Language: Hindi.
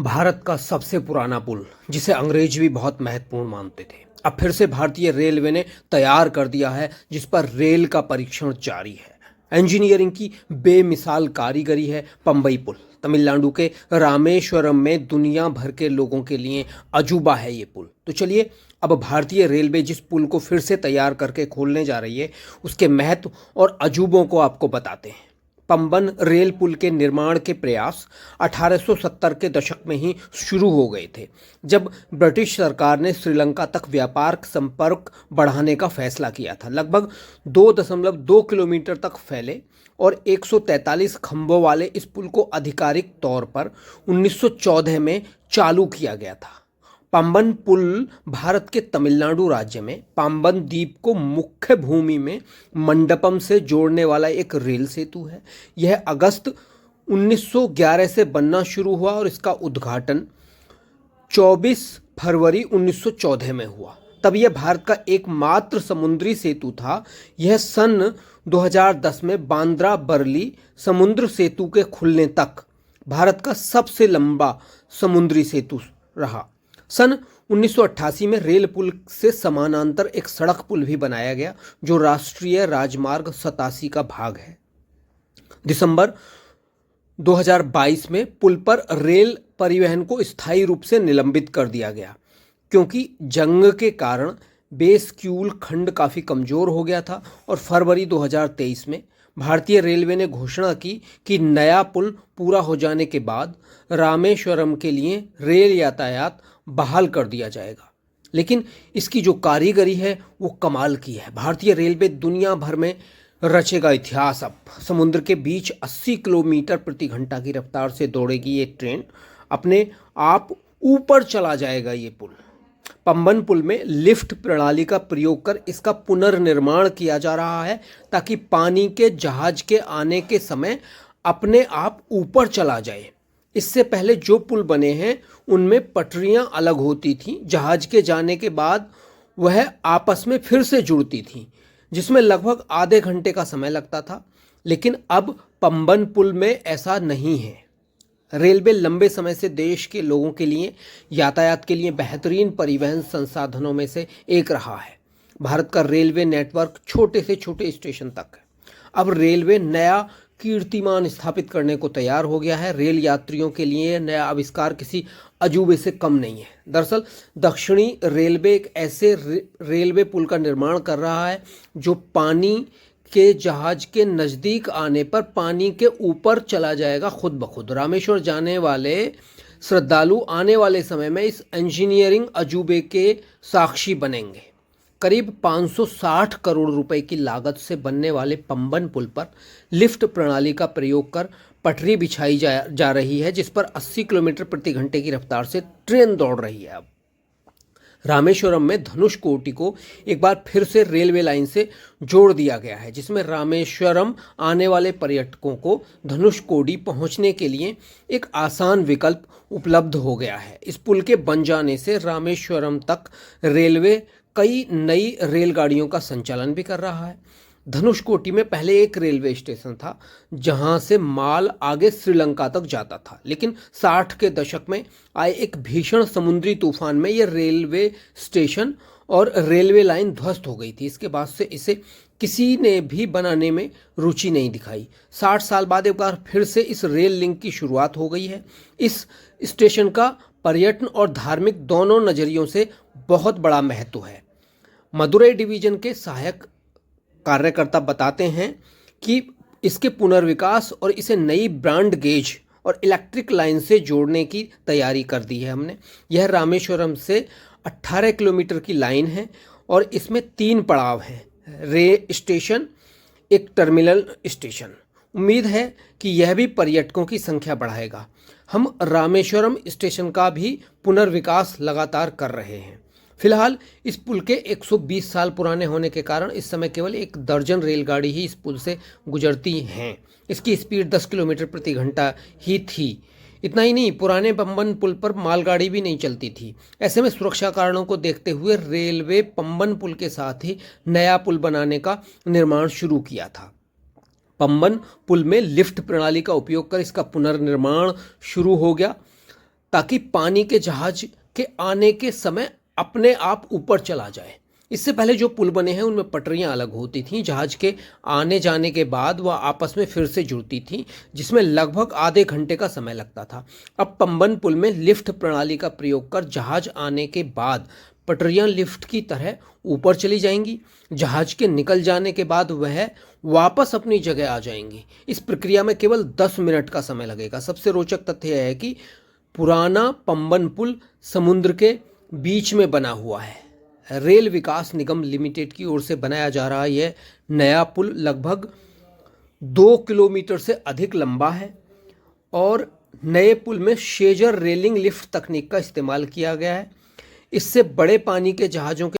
भारत का सबसे पुराना पुल जिसे अंग्रेज भी बहुत महत्वपूर्ण मानते थे, अब फिर से भारतीय रेलवे ने तैयार कर दिया है, जिस पर रेल का परीक्षण जारी है। इंजीनियरिंग की बेमिसाल कारीगरी है। पंबई पुल तमिलनाडु के रामेश्वरम में दुनिया भर के लोगों के लिए अजूबा है ये पुल। तो चलिए, अब भारतीय रेलवे जिस पुल को फिर से तैयार करके खोलने जा रही है, उसके महत्व और अजूबों को आपको बताते हैं। पंबन रेल पुल के निर्माण के प्रयास 1870 के दशक में ही शुरू हो गए थे, जब ब्रिटिश सरकार ने श्रीलंका तक व्यापार संपर्क बढ़ाने का फैसला किया था। लगभग 2.2 किलोमीटर तक फैले और 143 खंभों वाले इस पुल को आधिकारिक तौर पर 1914 में चालू किया गया था। पंबन पुल भारत के तमिलनाडु राज्य में पाम्बन द्वीप को मुख्य भूमि में मंडपम से जोड़ने वाला एक रेल सेतु है। यह अगस्त 1911 से बनना शुरू हुआ और इसका उद्घाटन 24 फरवरी 1914 में हुआ। तब यह भारत का एकमात्र समुद्री सेतु था। यह सन 2010 में बांद्रा बरली समुद्र सेतु के खुलने तक भारत का सबसे लंबा समुद्री सेतु रहा। सन 1988 में रेल पुल से समानांतर एक सड़क पुल भी बनाया गया, जो राष्ट्रीय राजमार्ग 87 का भाग है। दिसंबर 2022 में पुल पर रेल परिवहन को स्थायी रूप से निलंबित कर दिया गया, क्योंकि जंग के कारण बेस क्यूल खंड काफ़ी कमज़ोर हो गया था। और फरवरी 2023 में भारतीय रेलवे ने घोषणा की कि नया पुल पूरा हो जाने के बाद रामेश्वरम के लिए रेल यातायात बहाल कर दिया जाएगा। लेकिन इसकी जो कारीगरी है वो कमाल की है। भारतीय रेलवे दुनिया भर में रचेगा इतिहास। अब समुद्र के बीच 80 किलोमीटर प्रति घंटा की रफ्तार से दौड़ेगी ये ट्रेन। अपने आप ऊपर चला जाएगा ये पुल। पंबन पुल में लिफ्ट प्रणाली का प्रयोग कर इसका पुनर्निर्माण किया जा रहा है, ताकि पानी के जहाज के आने के समय अपने आप ऊपर चला जाए। इससे पहले जो पुल बने हैं उनमें पटरियां अलग होती थीं। जहाज के जाने के बाद वह आपस में फिर से जुड़ती थीं, जिसमें लगभग आधे घंटे का समय लगता था। लेकिन अब पंबन पुल में ऐसा नहीं है। रेलवे लंबे समय से देश के लोगों के लिए यातायात के लिए बेहतरीन परिवहन संसाधनों में से एक रहा है। भारत का रेलवे नेटवर्क छोटे से छोटे स्टेशन तक है। अब रेलवे नया कीर्तिमान स्थापित करने को तैयार हो गया है। रेल यात्रियों के लिए नया आविष्कार किसी अजूबे से कम नहीं है। दरअसल दक्षिणी रेलवे एक ऐसे रेलवे पुल का निर्माण कर रहा है जो पानी के जहाज के नज़दीक आने पर पानी के ऊपर चला जाएगा खुद ब खुद। रामेश्वर जाने वाले श्रद्धालु आने वाले समय में इस इंजीनियरिंग अजूबे के साक्षी बनेंगे। करीब 560 करोड़ रुपए की लागत से बनने वाले पंबन पुल पर लिफ्ट प्रणाली का प्रयोग कर पटरी बिछाई जा रही है, जिस पर 80 किलोमीटर प्रति घंटे की रफ्तार से ट्रेन दौड़ रही है। अब रामेश्वरम में धनुषकोटी को एक बार फिर से रेलवे लाइन से जोड़ दिया गया है, जिसमें रामेश्वरम आने वाले पर्यटकों को धनुषकोडी पहुंचने के लिए एक आसान विकल्प उपलब्ध हो गया है। इस पुल के बन जाने से रामेश्वरम तक रेलवे कई नई रेलगाड़ियों का संचालन भी कर रहा है। धनुषकोटी में पहले एक रेलवे स्टेशन था, जहां से माल आगे श्रीलंका तक जाता था। लेकिन 60 के दशक में आए एक भीषण समुद्री तूफान में यह रेलवे स्टेशन और रेलवे लाइन ध्वस्त हो गई थी। इसके बाद से इसे किसी ने भी बनाने में रुचि नहीं दिखाई। 60 साल बाद एक बार फिर से इस रेल लिंक की शुरुआत हो गई है। इस स्टेशन का पर्यटन और धार्मिक दोनों नज़रियों से बहुत बड़ा महत्व है। मदुरई डिवीजन के सहायक कार्यकर्ता बताते हैं कि इसके पुनर्विकास और इसे नई ब्रॉड गेज और इलेक्ट्रिक लाइन से जोड़ने की तैयारी कर दी है हमने। यह रामेश्वरम से 18 किलोमीटर की लाइन है और इसमें 3 पड़ाव हैं, रे स्टेशन, एक टर्मिनल स्टेशन। उम्मीद है कि यह भी पर्यटकों की संख्या बढ़ाएगा। हम रामेश्वरम स्टेशन का भी पुनर्विकास लगातार कर रहे हैं। फिलहाल इस पुल के 120 साल पुराने होने के कारण इस समय केवल 1 दर्जन रेलगाड़ी ही इस पुल से गुजरती हैं। इसकी स्पीड 10 किलोमीटर प्रति घंटा ही थी। इतना ही नहीं, पुराने पंबन पुल पर मालगाड़ी भी नहीं चलती थी। ऐसे में सुरक्षा कारणों को देखते हुए रेलवे पंबन पुल के साथ ही नया पुल बनाने का निर्माण शुरू किया था। पंबन पुल में लिफ्ट प्रणाली का उपयोग कर इसका पुनर्निर्माण शुरू हो गया। ताकि पानी के जहाज के आने के समय अपने आप ऊपर चला जाए। इससे पहले जो पुल बने हैं उनमें पटरियां अलग होती थीं, जहाज के आने जाने के बाद वह आपस में फिर से जुड़ती थीं, जिसमें लगभग आधे घंटे का समय लगता था। अब पंबन पुल में लिफ्ट प्रणाली का प्रयोग कर जहाज आने के बाद पटरियां लिफ्ट की तरह ऊपर चली जाएंगी। जहाज के निकल जाने के बाद वह वापस अपनी जगह आ जाएंगी। इस प्रक्रिया में केवल 10 मिनट का समय लगेगा। सबसे रोचक तथ्य यह है कि पुराना पंबन पुल समुद्र के बीच में बना हुआ है। रेल विकास निगम लिमिटेड की ओर से बनाया जा रहा यह नया पुल लगभग 2 किलोमीटर से अधिक लंबा है और नए पुल में शेजर रेलिंग लिफ्ट तकनीक का इस्तेमाल किया गया है। इससे बड़े पानी के जहाज़ों के